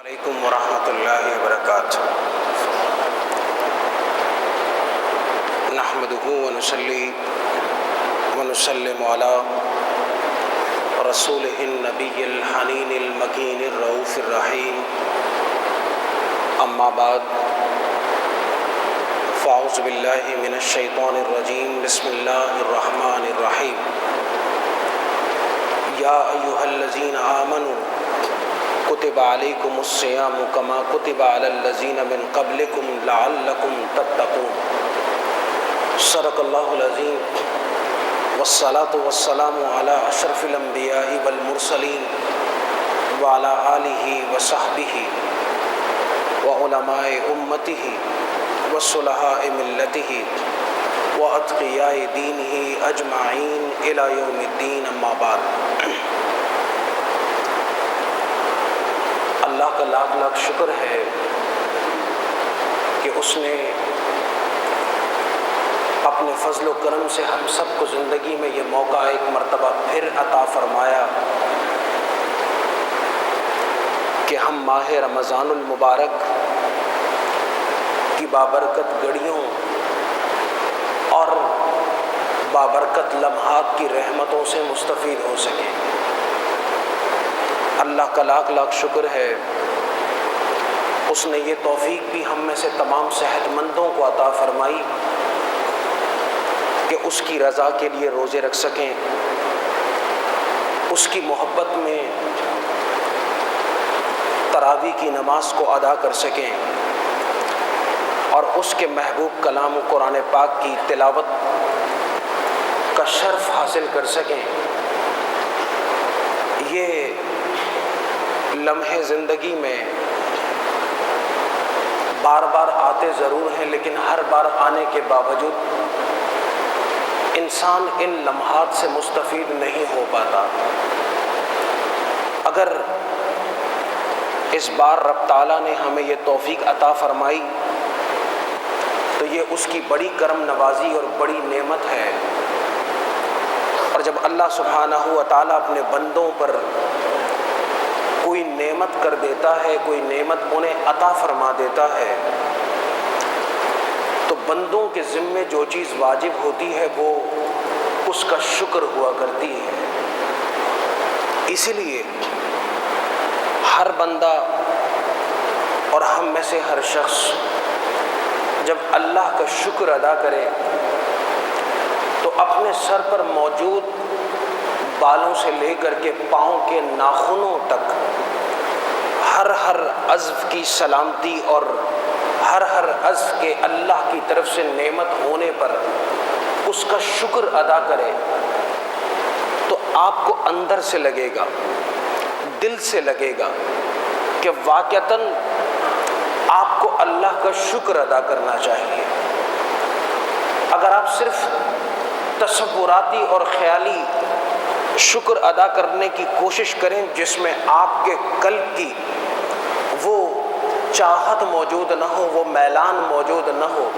علیکم ورحمۃ اللہ وبرکاتہ۔ نحمدہ ونصلی ونسلم علی رسولہ النبی الحنین المکین الرؤوف الرحیم، اما بعد فاعوذ باللہ من الشیطان الرجیم، بسم اللہ الرحمن الرحیم۔ یا ایھا الذین آمنوا کتب علیکم الصیام کما کتب علی الذین من قبلکم لعلکم تتقون۔ صدق اللہ العظیم، والصلاۃ والسلام علی اشرف الانبیاء والمرسلین وعلی آلہ وصحبہ وعلماء امتہ وصلحاء ملتہ واتقیاء دینہ اجمعین الی یوم الدین، اما بعد۔ اللہ کا لاکھ لاکھ شکر ہے کہ اس نے اپنے فضل و کرم سے ہم سب کو زندگی میں یہ موقع ایک مرتبہ پھر عطا فرمایا کہ ہم ماہ رمضان المبارک کی بابرکت گھڑیوں اور بابرکت لمحات کی رحمتوں سے مستفید ہو سکیں۔ اللہ کا لاکھ لاکھ شکر ہے، اس نے یہ توفیق بھی ہم میں سے تمام صحت مندوں کو عطا فرمائی کہ اس کی رضا کے لیے روزے رکھ سکیں، اس کی محبت میں تراویح کی نماز کو ادا کر سکیں اور اس کے محبوب کلام قرآن پاک کی تلاوت کا شرف حاصل کر سکیں۔ یہ لمحے زندگی میں بار بار آتے ضرور ہیں، لیکن ہر بار آنے کے باوجود انسان ان لمحات سے مستفید نہیں ہو پاتا۔ اگر اس بار رب تعالیٰ نے ہمیں یہ توفیق عطا فرمائی تو یہ اس کی بڑی کرم نوازی اور بڑی نعمت ہے۔ اور جب اللہ سبحانہ و تعالیٰ اپنے بندوں پر کوئی نعمت کر دیتا ہے، کوئی نعمت انہیں عطا فرما دیتا ہے، تو بندوں کے ذمے جو چیز واجب ہوتی ہے وہ اس کا شکر ہوا کرتی ہے۔ اسی لیے ہر بندہ اور ہم میں سے ہر شخص جب اللہ کا شکر ادا کرے تو اپنے سر پر موجود بالوں سے لے کر کے پاؤں کے ناخنوں تک ہر عضو کی سلامتی اور ہر عضو کے اللہ کی طرف سے نعمت ہونے پر اس کا شکر ادا کرے تو آپ کو اندر سے لگے گا، دل سے لگے گا کہ واقعتاً آپ کو اللہ کا شکر ادا کرنا چاہیے۔ اگر آپ صرف تصوراتی اور خیالی شکر ادا کرنے کی کوشش کریں جس میں آپ کے قلب کی وہ چاہت موجود نہ ہو، وہ میلان موجود نہ ہو،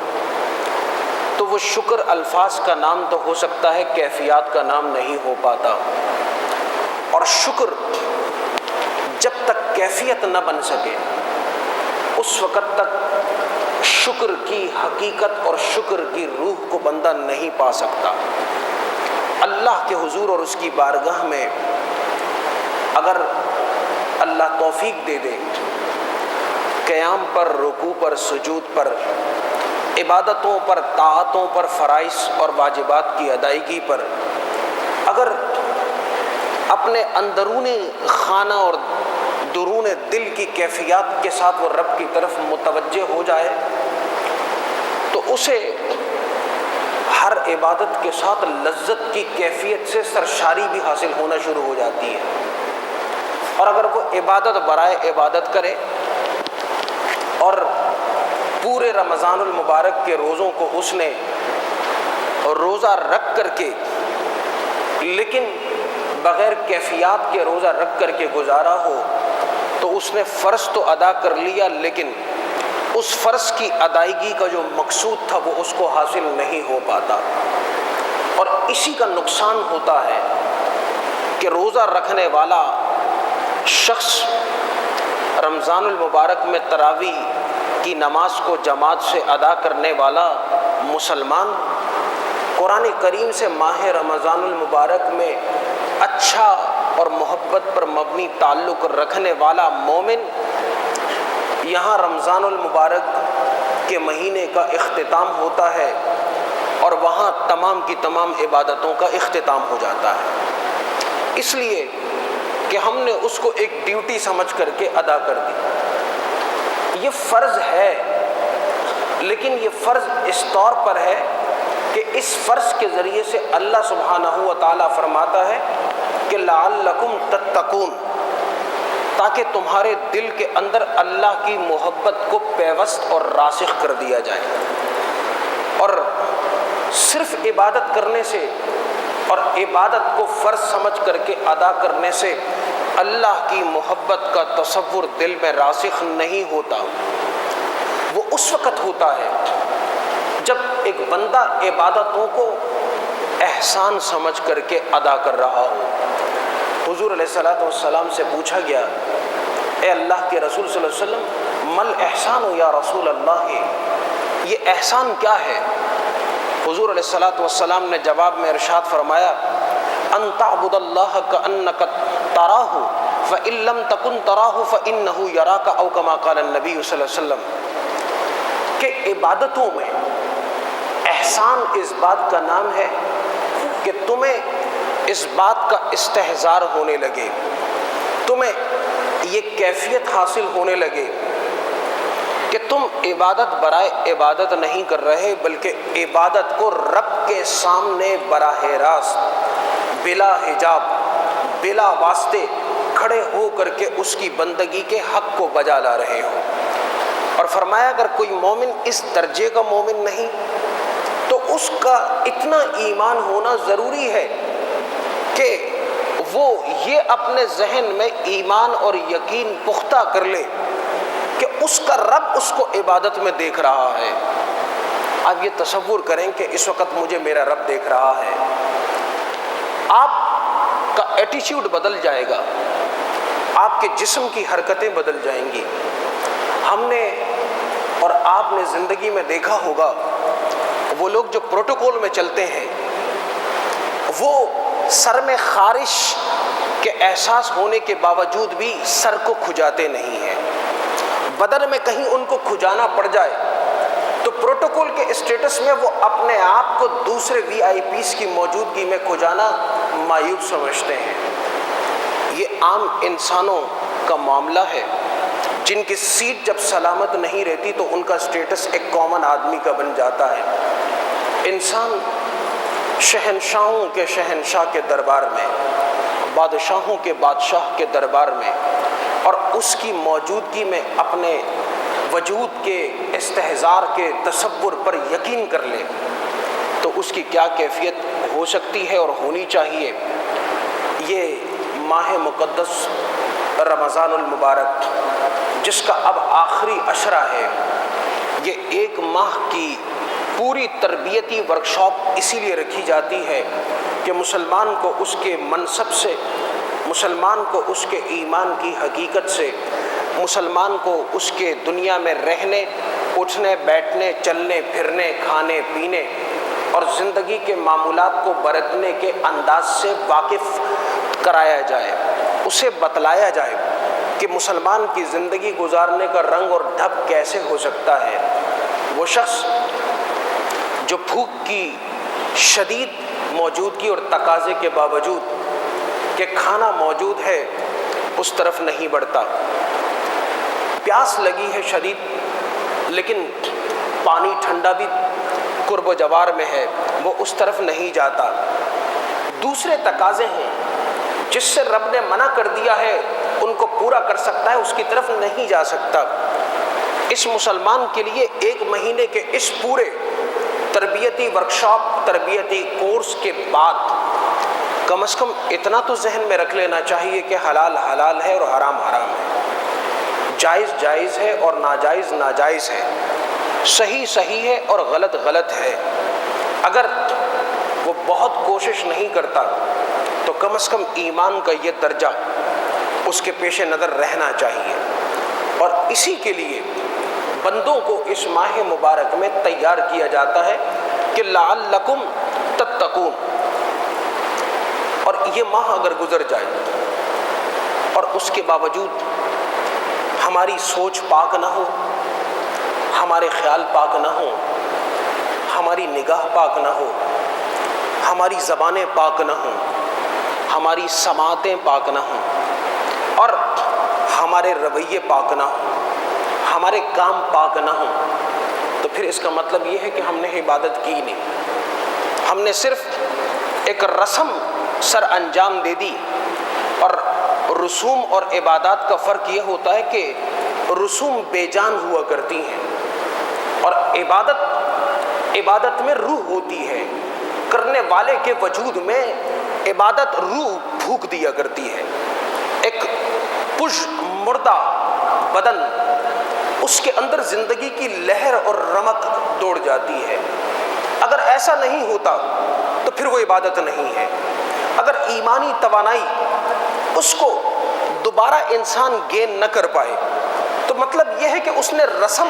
تو وہ شکر الفاظ کا نام تو ہو سکتا ہے، کیفیات کا نام نہیں ہو پاتا۔ اور شکر جب تک کیفیت نہ بن سکے اس وقت تک شکر کی حقیقت اور شکر کی روح کو بندہ نہیں پا سکتا۔ اللہ کے حضور اور اس کی بارگاہ میں اگر اللہ توفیق دے دے، قیام پر، رکوع پر، سجود پر، عبادتوں پر، طاعتوں پر، فرائض اور واجبات کی ادائیگی پر اگر اپنے اندرون خانہ اور درون دل کی کیفیات کے ساتھ وہ رب کی طرف متوجہ ہو جائے تو اسے ہر عبادت کے ساتھ لذت کی کیفیت سے سرشاری بھی حاصل ہونا شروع ہو جاتی ہے۔ اور اگر وہ عبادت برائے عبادت کرے اور پورے رمضان المبارک کے روزوں کو اس نے روزہ رکھ کر کے لیکن بغیر کیفیات کے روزہ رکھ کر کے گزارا ہو تو اس نے فرض تو ادا کر لیا، لیکن اس فرض کی ادائیگی کا جو مقصود تھا وہ اس کو حاصل نہیں ہو پاتا۔ اور اسی کا نقصان ہوتا ہے کہ روزہ رکھنے والا شخص رمضان المبارک میں تراویح کی نماز کو جماعت سے ادا کرنے والا مسلمان، قرآن کریم سے ماہ رمضان المبارک میں اچھا اور محبت پر مبنی تعلق رکھنے والا مومن، یہاں رمضان المبارک کے مہینے کا اختتام ہوتا ہے اور وہاں تمام کی تمام عبادتوں کا اختتام ہو جاتا ہے، اس لیے کہ ہم نے اس کو ایک ڈیوٹی سمجھ کر کے ادا کر دی۔ یہ فرض ہے، لیکن یہ فرض اس طور پر ہے کہ اس فرض کے ذریعے سے اللہ سبحانہ و تعالیٰ فرماتا ہے کہ لعلکم تتقون، تاکہ تمہارے دل کے اندر اللہ کی محبت کو پیوست اور راسخ کر دیا جائے۔ اور صرف عبادت کرنے سے اور عبادت کو فرض سمجھ کر کے ادا کرنے سے اللہ کی محبت کا تصور دل میں راسخ نہیں ہوتا۔ وہ اس وقت ہوتا ہے جب ایک بندہ عبادتوں کو احسان سمجھ کر کے ادا کر رہا ہو۔ حضور علیہ السلام سے پوچھا گیا، اے اللہ کے رسول صلی اللہ علیہ وسلم، مل احسان یا رسول اللہ، یہ احسان کیا ہے؟ حضور علیہ السلام نے جواب میں ارشاد فرمایا، ان تعبد اللہ کأنک تراہ فإن لم تکن تراہ فإنہ یراک، او کما قال النبی صلی اللہ علیہ وسلم، کہ عبادتوں میں احسان اس بات کا نام ہے کہ تمہیں اس بات کا استحضار ہونے لگے، تمہیں یہ کیفیت حاصل ہونے لگے کہ تم عبادت برائے عبادت نہیں کر رہے، بلکہ عبادت کو رب کے سامنے براہ راست بلا حجاب بلا واسطے کھڑے ہو کر کے اس کی بندگی کے حق کو بجا لا رہے ہو۔ اور فرمایا اگر کوئی مومن اس درجے کا مومن نہیں تو اس کا اتنا ایمان ہونا ضروری ہے کہ وہ یہ اپنے ذہن میں ایمان اور یقین پختہ کر لے کہ اس کا رب اس کو عبادت میں دیکھ رہا ہے۔ آپ یہ تصور کریں کہ اس وقت مجھے میرا رب دیکھ رہا ہے، آپ کا ایٹیچیوڈ بدل جائے گا، آپ کے جسم کی حرکتیں بدل جائیں گی۔ ہم نے اور آپ نے زندگی میں دیکھا ہوگا وہ لوگ جو پروٹوکول میں چلتے ہیں وہ سر میں خارش کے احساس ہونے کے باوجود بھی سر کو کھجاتے نہیں ہیں۔ بدن میں کہیں ان کو کھجانا پڑ جائے تو پروٹوکول کے اسٹیٹس میں وہ اپنے آپ کو دوسرے وی آئی پیز کی موجودگی میں کھجانا معیوب سمجھتے ہیں۔ یہ عام انسانوں کا معاملہ ہے جن کی سیٹ جب سلامت نہیں رہتی تو ان کا اسٹیٹس ایک کامن آدمی کا بن جاتا ہے۔ انسان شہنشاہوں کے شہنشاہ کے دربار میں، بادشاہوں کے بادشاہ کے دربار میں اور اس کی موجودگی میں اپنے وجود کے استحضار کے تصور پر یقین کر لے تو اس کی کیا کیفیت ہو سکتی ہے اور ہونی چاہیے۔ یہ ماہ مقدس رمضان المبارک جس کا اب آخری عشرہ ہے، یہ ایک ماہ کی پوری تربیتی ورکشاپ اسی لیے رکھی جاتی ہے کہ مسلمان کو اس کے منصب سے، مسلمان کو اس کے ایمان کی حقیقت سے، مسلمان کو اس کے دنیا میں رہنے، اٹھنے بیٹھنے، چلنے پھرنے، کھانے پینے اور زندگی کے معمولات کو برتنے کے انداز سے واقف کرایا جائے، اسے بتلایا جائے کہ مسلمان کی زندگی گزارنے کا رنگ اور ڈھب کیسے ہو سکتا ہے۔ وہ شخص جو بھوک کی شدید موجودگی اور تقاضے کے باوجود کہ کھانا موجود ہے اس طرف نہیں بڑھتا، پیاس لگی ہے شدید لیکن پانی ٹھنڈا بھی قرب و جوار میں ہے، وہ اس طرف نہیں جاتا۔ دوسرے تقاضے ہیں جس سے رب نے منع کر دیا ہے ان کو پورا کر سکتا ہے، اس کی طرف نہیں جا سکتا۔ اس مسلمان کے لیے ایک مہینے کے اس پورے تربیتی ورکشاپ، تربیتی کورس کے بعد کم از کم اتنا تو ذہن میں رکھ لینا چاہیے کہ حلال حلال ہے اور حرام حرام ہے، جائز جائز ہے اور ناجائز ناجائز ہے، صحیح صحیح ہے اور غلط غلط ہے۔ اگر وہ بہت کوشش نہیں کرتا تو کم از کم ایمان کا یہ درجہ اس کے پیش نظر رہنا چاہیے۔ اور اسی کے لیے بندوں کو اس ماہ مبارک میں تیار کیا جاتا ہے کہ لعلکم تتقون. اور یہ ماہ اگر گزر جائے اور اس کے باوجود ہماری سوچ پاک نہ ہو، ہمارے خیال پاک نہ ہوں، ہماری نگاہ پاک نہ ہو، ہماری زبانیں پاک نہ ہوں، ہماری سماعتیں پاک نہ ہوں، اور ہمارے رویے پاک نہ ہوں، ہمارے کام پاک نہ ہوں، تو پھر اس کا مطلب یہ ہے کہ ہم نے عبادت کی نہیں. ہم نے صرف ایک رسم سر انجام دے دی. اور رسوم اور عبادات کا فرق یہ ہوتا ہے کہ رسوم بے جان ہوا کرتی ہیں اور عبادت میں روح ہوتی ہے. کرنے والے کے وجود میں عبادت روح پھونک دیا کرتی ہے. ایک پش مردہ بدن، اس کے اندر زندگی کی لہر اور رمق دوڑ جاتی ہے. اگر ایسا نہیں ہوتا تو پھر وہ عبادت نہیں ہے. اگر ایمانی توانائی اس کو دوبارہ انسان گین نہ کر پائے تو مطلب یہ ہے کہ اس نے رسم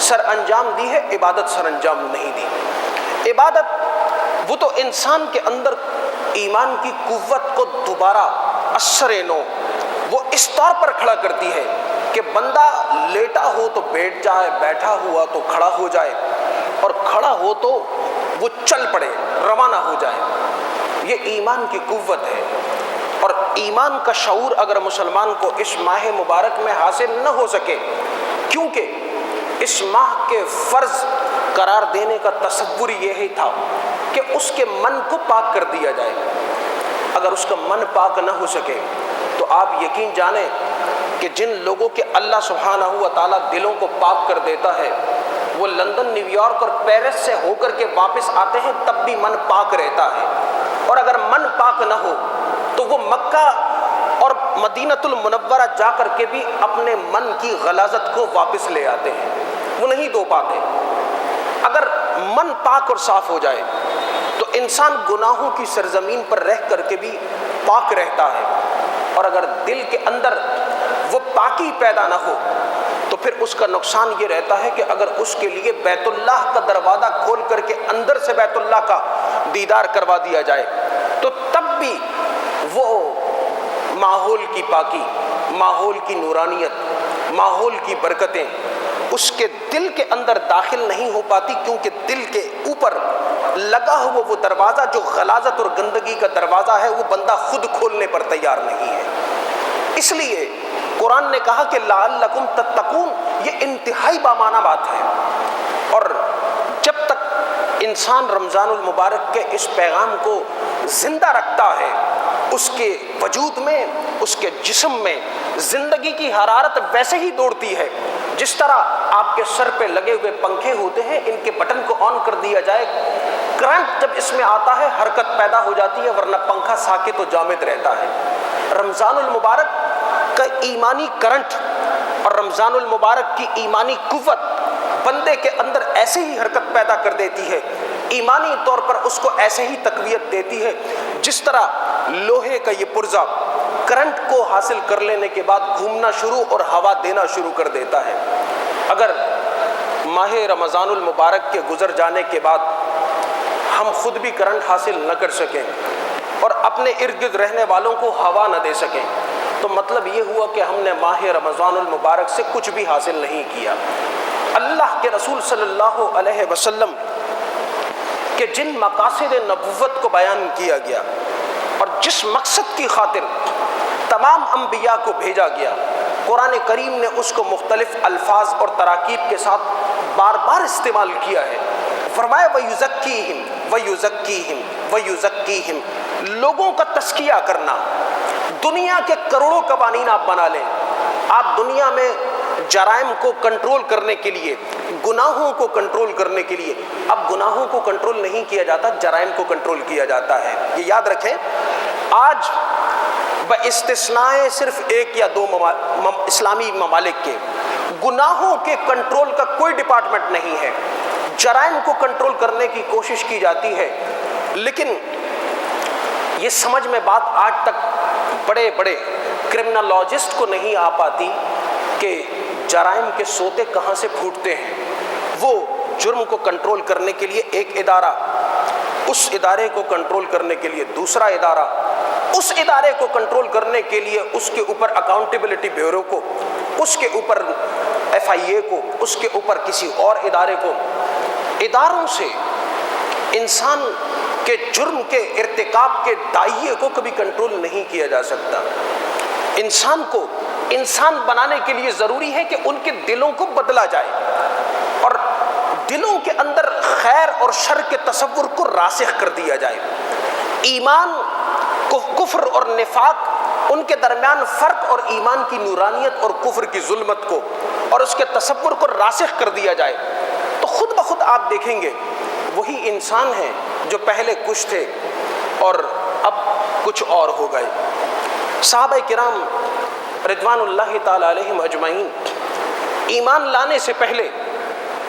سر انجام دی ہے، عبادت سر انجام نہیں دی. عبادت وہ تو انسان کے اندر ایمان کی قوت کو دوبارہ اثر نو وہ اس طور پر کھڑا کرتی ہے کہ بندہ لیٹا ہو تو بیٹھ جائے، بیٹھا ہوا تو کھڑا ہو جائے، اور کھڑا ہو تو وہ چل پڑے، روانہ ہو جائے. یہ ایمان کی قوت ہے. اور ایمان کا شعور اگر مسلمان کو اس ماہ مبارک میں حاصل نہ ہو سکے، کیونکہ اس ماہ کے فرض قرار دینے کا تصور یہی تھا کہ اس کے من کو پاک کر دیا جائے. اگر اس کا من پاک نہ ہو سکے تو آپ یقین جانیں کہ جن لوگوں کے اللہ سبحانہ و تعالیٰ دلوں کو پاک کر دیتا ہے وہ لندن، نیو یارک اور پیرس سے ہو کر کے واپس آتے ہیں تب بھی من پاک رہتا ہے. اور اگر من پاک نہ ہو تو وہ مکہ اور مدینۃ المنورہ جا کر کے بھی اپنے من کی غلاظت کو واپس لے آتے ہیں، وہ نہیں دھو پاتے. اگر من پاک اور صاف ہو جائے تو انسان گناہوں کی سرزمین پر رہ کر کے بھی پاک رہتا ہے. اور اگر دل کے اندر وہ پاکی پیدا نہ ہو تو پھر اس کا نقصان یہ رہتا ہے کہ اگر اس کے لیے بیت اللہ کا دروازہ کھول کر کے اندر سے بیت اللہ کا دیدار کروا دیا جائے تو تب بھی وہ ماحول کی پاکی، ماحول کی نورانیت، ماحول کی برکتیں اس کے دل کے اندر داخل نہیں ہو پاتی، کیونکہ دل کے اوپر لگا ہوا وہ دروازہ جو غلاظت اور گندگی کا دروازہ ہے وہ بندہ خود کھولنے پر تیار نہیں ہے. اس لیے قرآن نے کہا کہ لعلکم تتقون، یہ انتہائی بامعنی بات ہے. اور جب تک انسان رمضان المبارک کے اس پیغام کو زندہ رکھتا ہے اس کے وجود میں، اس کے جسم میں زندگی کی حرارت ویسے ہی دوڑتی ہے جس طرح آپ کے سر پہ لگے ہوئے پنکھے ہوتے ہیں، ان کے بٹن کو آن کر دیا جائے، کرنٹ جب اس میں آتا ہے حرکت پیدا ہو جاتی ہے، ورنہ پنکھا ساکت و جامد رہتا ہے. رمضان المبارک کا ایمانی کرنٹ اور رمضان المبارک کی ایمانی قوت بندے کے اندر ایسے ہی حرکت پیدا کر دیتی ہے، ایمانی طور پر اس کو ایسے ہی تقویت دیتی ہے جس طرح لوہے کا یہ پرزہ کرنٹ کو حاصل کر لینے کے بعد گھومنا شروع اور ہوا دینا شروع کر دیتا ہے. اگر ماہ رمضان المبارک کے گزر جانے کے بعد ہم خود بھی کرنٹ حاصل نہ کر سکیں اور اپنے ارد گرد رہنے والوں کو ہوا نہ دے سکیں تو مطلب یہ ہوا کہ ہم نے ماہ رمضان المبارک سے کچھ بھی حاصل نہیں کیا. اللہ کے رسول صلی اللہ علیہ وسلم کہ جن مقاصد نبوت کو بیان کیا گیا اور جس مقصد کی خاطر تمام انبیاء کو بھیجا گیا، قرآن کریم نے اس کو مختلف الفاظ اور تراکیب کے ساتھ بار بار استعمال کیا ہے. فرمایا وَيُزَكِّيهِمْ وَيُزَكِّيهِمْ وَيُزَكِّيهِمْ، لوگوں کا تزکیہ کرنا. دنیا کے کروڑوں قوانین آپ بنا لیں، آپ دنیا میں جرائم کو کنٹرول کرنے کے لیے، گناہوں کو کنٹرول کرنے کے لیے، اب گناہوں کو کنٹرول نہیں کیا جاتا، جرائم کو کنٹرول کیا جاتا ہے. یہ یاد رکھیں. آج باستثناء صرف ایک یا دو اسلامی ممالک کے گناہوں کے کنٹرول کا کوئی ڈپارٹمنٹ نہیں ہے. جرائم کو کنٹرول کرنے کی کوشش کی جاتی ہے، لیکن یہ سمجھ میں بات آج تک بڑے بڑے کرمنالوجسٹ کو نہیں آ پاتی کہ جرائم کے سوتے کہاں سے پھوٹتے ہیں۔ وہ جرم کو کنٹرول کرنے کے لیے ایک ادارہ، اس ادارے کو کنٹرول کرنے کے لیے دوسرا ادارہ، اس ادارے کو کنٹرول کرنے کے لیے اس کے اوپر اکاؤنٹیبلٹی بیورو کو، اس کے اوپر FIA کو، اس کے اوپر کسی اور ادارے کو۔ اداروں سے انسان کے جرم کے ارتکاب کے دائیں کو کبھی کنٹرول نہیں کیا جا سکتا۔ انسان کو انسان بنانے کے لیے ضروری ہے کہ ان کے دلوں کو بدلا جائے اور دلوں کے اندر خیر اور شر کے تصور کو راسخ کر دیا جائے۔ ایمان، کفر اور نفاق، ان کے درمیان فرق اور ایمان کی نورانیت اور کفر کی ظلمت کو اور اس کے تصور کو راسخ کر دیا جائے، تو خود بخود آپ دیکھیں گے وہی انسان ہیں جو پہلے کچھ تھے اور اب کچھ اور ہو گئے۔ صحابہ کرام رضوان اللہ تعالی علیہم اجمعین ایمان لانے سے پہلے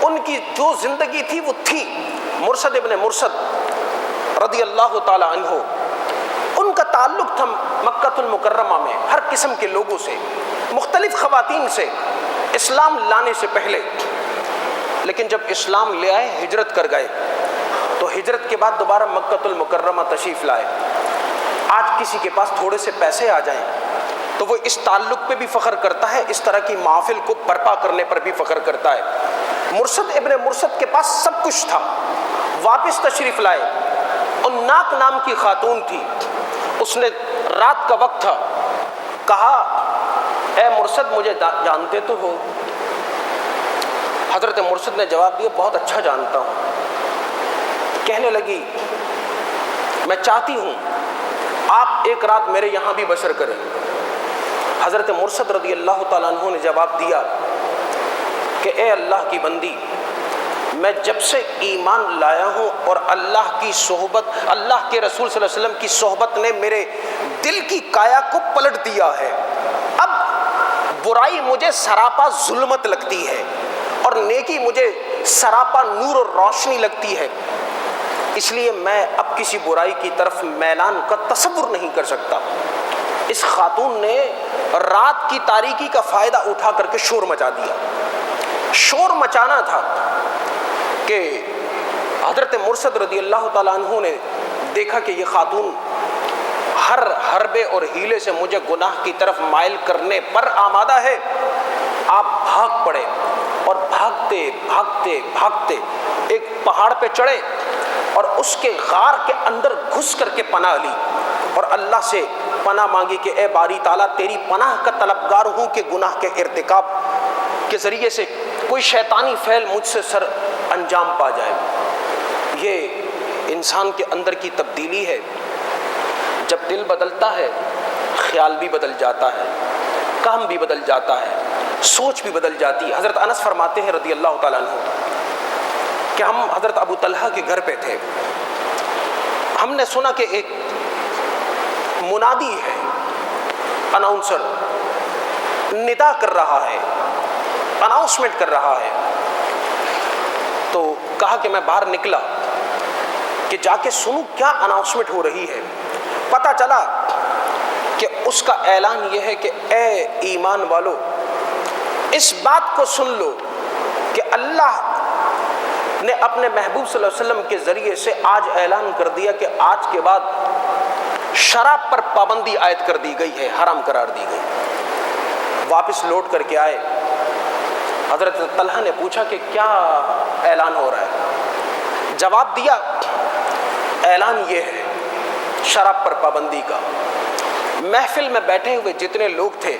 ان کی جو زندگی تھی وہ تھی۔ مرثد ابن مرثد رضی اللہ تعالی عنہ، ان کا تعلق تھا مکہ المکرمہ میں ہر قسم کے لوگوں سے، مختلف خواتین سے، اسلام لانے سے پہلے۔ لیکن جب اسلام لے آئے، ہجرت کر گئے، تو ہجرت کے بعد دوبارہ مکہ المکرمہ تشریف لائے۔ آج کسی کے پاس تھوڑے سے پیسے آ جائیں تو وہ اس تعلق پہ بھی فخر کرتا ہے، اس طرح کی محافل کو برپا کرنے پر بھی فخر کرتا ہے۔ مرثد ابن مرثد کے پاس سب کچھ تھا، واپس تشریف لائے۔ عناق نام کی خاتون تھی، اس نے رات کا وقت تھا، کہا اے مرثد مجھے جانتے تو ہو؟ حضرت مرثد نے جواب دیا بہت اچھا جانتا ہوں۔ کہنے لگی میں چاہتی ہوں آپ ایک رات میرے یہاں بھی بسر کریں۔ حضرت مرثد رضی اللہ تعالیٰ عنہ نے جواب دیا کہ اے اللہ کی بندی، میں جب سے ایمان لایا ہوں اور اللہ کی صحبت، اللہ کے رسول صلی اللہ علیہ وسلم کی صحبت نے میرے دل کی کایا کو پلٹ دیا ہے۔ اب برائی مجھے سراپا ظلمت لگتی ہے اور نیکی مجھے سراپا نور اور روشنی لگتی ہے، اس لیے میں اب کسی برائی کی طرف میلان کا تصور نہیں کر سکتا۔ اس خاتون نے رات کی تاریکی کا فائدہ اٹھا کر کے شور مچا دیا۔ شور مچانا تھا کہ حضرت مرثد رضی اللہ تعالیٰ عنہ نے دیکھا کہ یہ خاتون ہر حربے اور ہیلے سے مجھے گناہ کی طرف مائل کرنے پر آمادہ ہے۔ آپ بھاگ پڑے اور بھاگتے بھاگتے بھاگتے ایک پہاڑ پہ چڑھے اور اس کے غار کے اندر گھس کر کے پناہ لی اور اللہ سے پناہ مانگی کہ اے باری تعالیٰ تیری پناہ کا طلبگار ہوں کہ گناہ کے ارتکاب کے ذریعے سے کوئی شیطانی فعل مجھ سے سر انجام پا جائے۔ یہ انسان کے اندر کی تبدیلی ہے۔ جب دل بدلتا ہے، خیال بھی بدل جاتا ہے، کام بھی بدل جاتا ہے، سوچ بھی بدل جاتی ہے۔ حضرت انس فرماتے ہیں رضی اللہ تعالیٰ عنہ کہ ہم حضرت ابو طلحہ کے گھر پہ تھے، ہم نے سنا کہ ایک منادی ہے، اناؤنسر ندا کر رہا ہے، اناؤنسمنٹ کر رہا ہے۔ تو کہا کہ میں باہر نکلا کہ جا کے سنوں کیا اناؤنسمنٹ ہو رہی ہے۔ پتہ چلا کہ اس کا اعلان یہ ہے کہ اے ایمان والو، اس بات کو سن لو کہ اللہ نے اپنے محبوب صلی اللہ علیہ وسلم کے ذریعے سے آج اعلان کر دیا کہ آج کے بعد شراب پر پابندی عائد کر دی گئی ہے، حرام قرار دی گئی۔ واپس لوٹ کر کے آئے، حضرت طلحہ نے پوچھا کہ کیا اعلان ہو رہا ہے؟ جواب دیا اعلان یہ ہے شراب پر پابندی کا۔ محفل میں بیٹھے ہوئے جتنے لوگ تھے،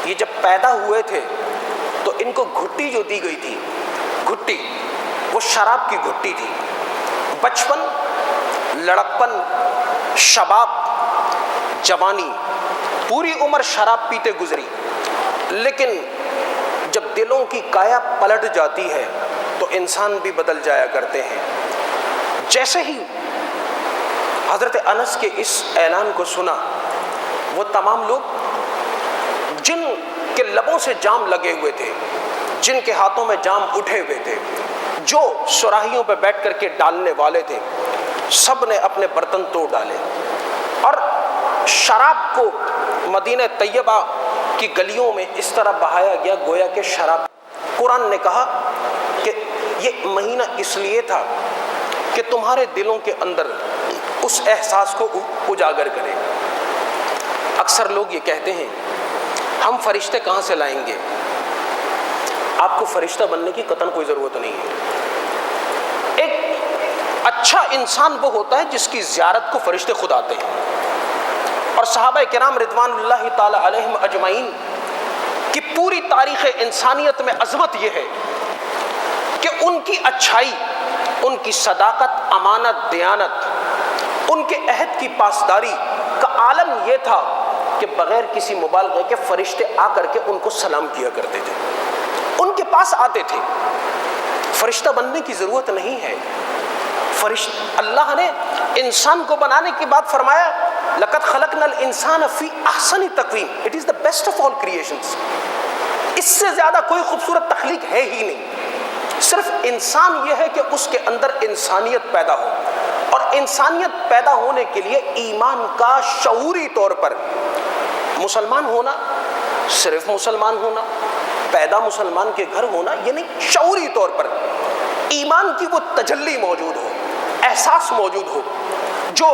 یہ جب پیدا ہوئے تھے تو ان کو گھٹی جو دی گئی تھی، گھٹی وہ شراب کی گھٹی تھی۔ بچپن، لڑکپن، شباب، جوانی، پوری عمر شراب پیتے گزری، لیکن جب دلوں کی کایا پلٹ جاتی ہے تو انسان بھی بدل جایا کرتے ہیں۔ جیسے ہی حضرت انس کے اس اعلان کو سنا، وہ تمام لوگ جن کے لبوں سے جام لگے ہوئے تھے، جن کے ہاتھوں میں جام اٹھے ہوئے تھے، جو سراہیوں پہ بیٹھ کر کے ڈالنے والے تھے، سب نے اپنے برتن توڑ ڈالے اور شراب کو مدینہ طیبہ کی گلیوں میں اس طرح بہایا گیا گویا کہ شراب۔ قرآن نے کہا کہ یہ مہینہ اس لیے تھا کہ تمہارے دلوں کے اندر اس احساس کو اجاگر کرے۔ اکثر لوگ یہ کہتے ہیں ہم فرشتے کہاں سے لائیں گے؟ آپ کو فرشتہ بننے کی قطعاً کوئی ضرورت نہیں ہے۔ ایک اچھا انسان وہ ہوتا ہے جس کی زیارت کو فرشتے خود آتے ہیں، اور صحابہ کرام رضوان اللہ تعالی علیہم اجمعین کی پوری تاریخ انسانیت میں عظمت یہ ہے کہ ان کی اچھائی، ان کی صداقت، امانت، دیانت، ان کے عہد کی پاسداری کا عالم یہ تھا کہ بغیر کسی مبالغے کے فرشتے آ کر کے ان کو سلام کیا کرتے تھے، ان کے پاس آتے تھے۔ فرشتہ بننے کی ضرورت نہیں ہے۔ اللہ نے انسان کو بنانے کے بعد فرمایا لَقَدْ خَلَقْنَا الْإِنسَانَ فِي أَحْسَنِ تَقْوِيمٍ، it is the best of all creations. اس سے زیادہ کوئی خوبصورت تخلیق ہے ہی نہیں۔ صرف انسان یہ ہے کہ اس کے اندر انسانیت پیدا ہو، اور انسانیت پیدا ہونے کے لیے ایمان کا شعوری طور پر مسلمان ہونا، صرف مسلمان ہونا، پیدا مسلمان کے گھر ہونا، یہ نہیں، شعوری طور پر ایمان کی وہ تجلی موجود ہو، احساس موجود ہو جو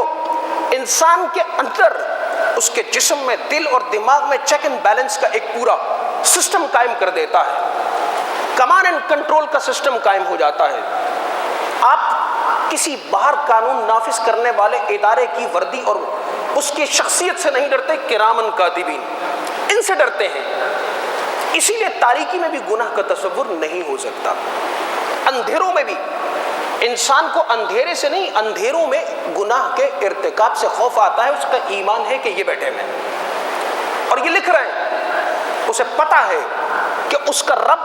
انسان کے اندر، اس کے جسم میں، دل اور دماغ میں چیک اینڈ بیلنس کا ایک پورا سسٹم قائم کر دیتا ہے، کمانڈ اینڈ کنٹرول کا سسٹم قائم ہو جاتا ہے۔ آپ کسی باہر قانون نافذ کرنے والے ادارے کی وردی اور اس کی شخصیت سے نہیں ڈرتے، کرامن کاتبین، ان سے ڈرتے ہیں۔ اسی لیے تاریکی میں بھی گناہ کا تصور نہیں ہو سکتا۔ اندھیروں میں بھی انسان کو اندھیرے سے نہیں، اندھیروں میں گناہ کے ارتکاب سے خوف آتا ہے۔ اس کا ایمان ہے کہ یہ بیٹھے ہیں اور یہ لکھ رہے ہیں، اسے پتہ ہے کہ اس کا رب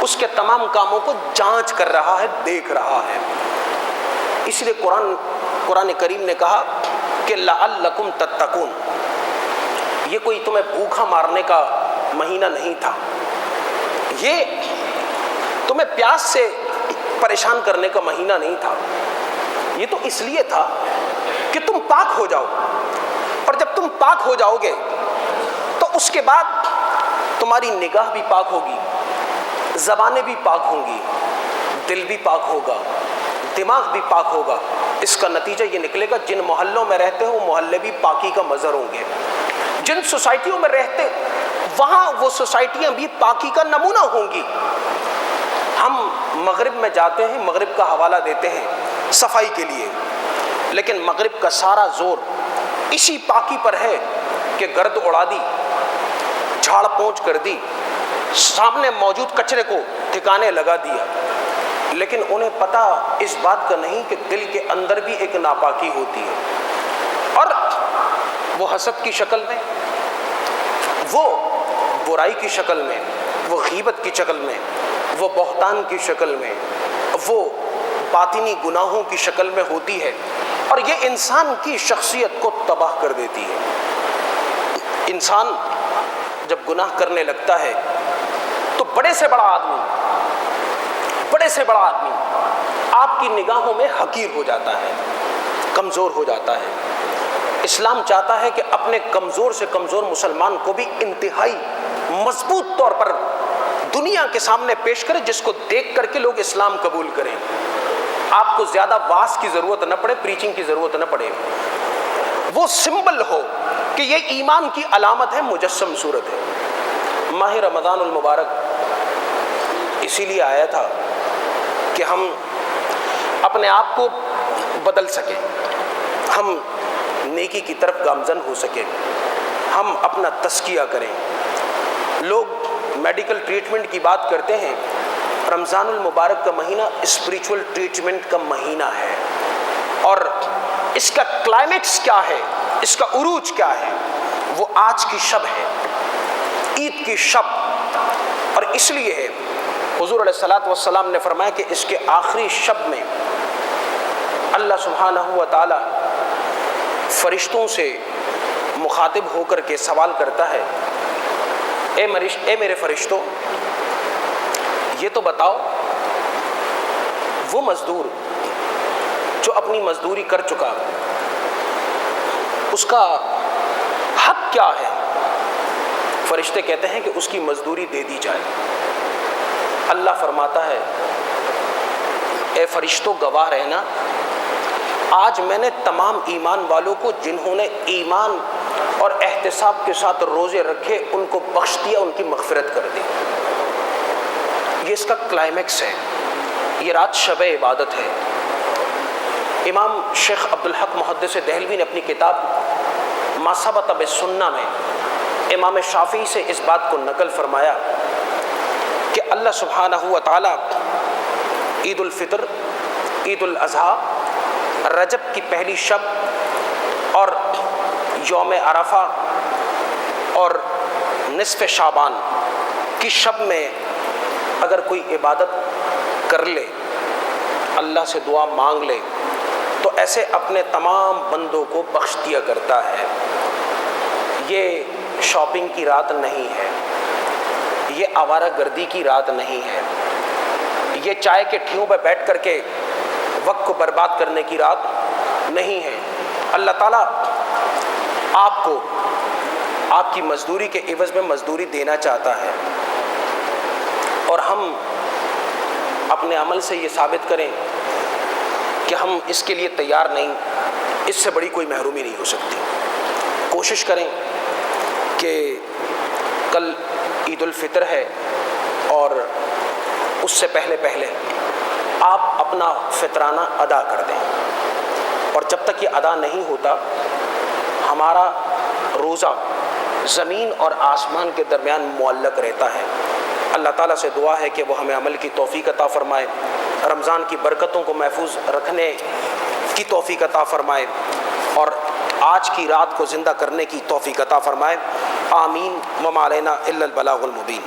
اس کے تمام کاموں کو جانچ کر رہا ہے، دیکھ رہا ہے۔ اس لیے قرآن کریم نے کہا کہ لعلکم تتقون، یہ کوئی تمہیں بھوکا مارنے کا مہینہ نہیں تھا، یہ تمہیں پیاس سے پریشان کرنے کا مہینہ نہیں تھا، یہ تو اس لیے تھا کہ تم پاک ہو جاؤ، اور جب تم پاک ہو جاؤ گے تو اس کے بعد تمہاری نگاہ بھی پاک ہوگی، زبانیں بھی پاک ہوں گی، دل بھی پاک ہوگا، دماغ بھی پاک ہوگا۔ اس کا نتیجہ یہ نکلے گا جن محلوں میں رہتے ہو محلے بھی پاکی کا مظہر ہوں گے، جن سوسائٹیوں میں رہتے وہاں وہ سوسائٹیاں بھی پاکی کا نمونہ ہوں گی۔ ہم مغرب میں جاتے ہیں، مغرب کا حوالہ دیتے ہیں صفائی کے لیے، لیکن مغرب کا سارا زور اسی پاکی پر ہے کہ گرد اڑا دی، جھاڑ پونچھ کر دی، سامنے موجود کچرے کو ٹھکانے لگا دیا، لیکن انہیں پتہ اس بات کا نہیں کہ دل کے اندر بھی ایک ناپاکی ہوتی ہے، اور وہ حسد کی شکل میں، وہ برائی کی شکل میں، وہ غیبت کی شکل میں، وہ بہتان کی شکل میں، وہ باطنی گناہوں کی شکل میں ہوتی ہے، اور یہ انسان کی شخصیت کو تباہ کر دیتی ہے۔ انسان جب گناہ کرنے لگتا ہے تو بڑے سے بڑا آدمی آپ کی نگاہوں میں حقیر ہو جاتا ہے، کمزور ہو جاتا ہے۔ اسلام چاہتا ہے کہ اپنے کمزور سے کمزور مسلمان کو بھی انتہائی مضبوط طور پر دنیا کے سامنے پیش کرے، جس کو دیکھ کر کے لوگ اسلام قبول کریں۔ آپ کو زیادہ واعظ کی ضرورت نہ پڑے، پریچنگ کی ضرورت نہ پڑے، وہ سمبل ہو کہ یہ ایمان کی علامت ہے، مجسم صورت ہے۔ ماہ رمضان المبارک اسی لیے آیا تھا کہ ہم اپنے آپ کو بدل سکیں، ہم نیکی کی طرف گامزن ہو سکیں، ہم اپنا تزکیہ کریں۔ لوگ میڈیکل ٹریٹمنٹ کی بات کرتے ہیں، رمضان المبارک کا مہینہ اسپریچول ٹریٹمنٹ کا مہینہ ہے، اور اس کا کلائمیکس کیا ہے، اس کا عروج کیا ہے؟ وہ آج کی شب ہے، عید کی شب، اور اس لیے ہے حضور علیہ الصلوۃ والسلام نے فرمایا کہ اس کے آخری شب میں اللہ سبحانہ و تعالی فرشتوں سے مخاطب ہو کر کے سوال کرتا ہے، اے میرے فرشتوں، یہ تو بتاؤ وہ مزدور جو اپنی مزدوری کر چکا اس کا حق کیا ہے؟ فرشتے کہتے ہیں کہ اس کی مزدوری دے دی جائے۔ اللہ فرماتا ہے اے فرشتوں گواہ رہنا، آج میں نے تمام ایمان والوں کو جنہوں نے ایمان اور احتساب کے ساتھ روزے رکھے ان کو بخش دیا، ان کی مغفرت کر دی۔ یہ اس کا کلائمیکس ہے، یہ رات شب عبادت ہے۔ امام شیخ عبدالحق محدث دہلوی نے اپنی کتاب ما ثبت بالسنہ میں امام شافعی سے اس بات کو نقل فرمایا کہ اللہ سبحانہ و تعالی عید الفطر، عید الاضحیٰ، رجب کی پہلی شب اور یوم عرفہ اور نصف شعبان کی شب میں اگر کوئی عبادت کر لے، اللہ سے دعا مانگ لے، تو ایسے اپنے تمام بندوں کو بخش دیا کرتا ہے۔ یہ شاپنگ کی رات نہیں ہے، یہ آوارہ گردی کی رات نہیں ہے، یہ چائے کے ٹھیوں پہ بیٹھ کر کے وقت کو برباد کرنے کی رات نہیں ہے۔ اللہ تعالیٰ آپ کو آپ کی مزدوری کے عوض میں مزدوری دینا چاہتا ہے، اور ہم اپنے عمل سے یہ ثابت کریں کہ ہم اس کے لیے تیار نہیں، اس سے بڑی کوئی محرومی نہیں ہو سکتی۔ کوشش کریں کہ کل عید الفطر ہے اور اس سے پہلے آپ اپنا فطرانہ ادا کر دیں، اور جب تک یہ ادا نہیں ہوتا ہمارا روزہ زمین اور آسمان کے درمیان معلق رہتا ہے۔ اللہ تعالیٰ سے دعا ہے کہ وہ ہمیں عمل کی توفیق عطا فرمائے، رمضان کی برکتوں کو محفوظ رکھنے کی توفیق عطا فرمائے، اور آج کی رات کو زندہ کرنے کی توفیق عطا فرمائے۔ آمین۔ وما علینا الا البلاغ المبین۔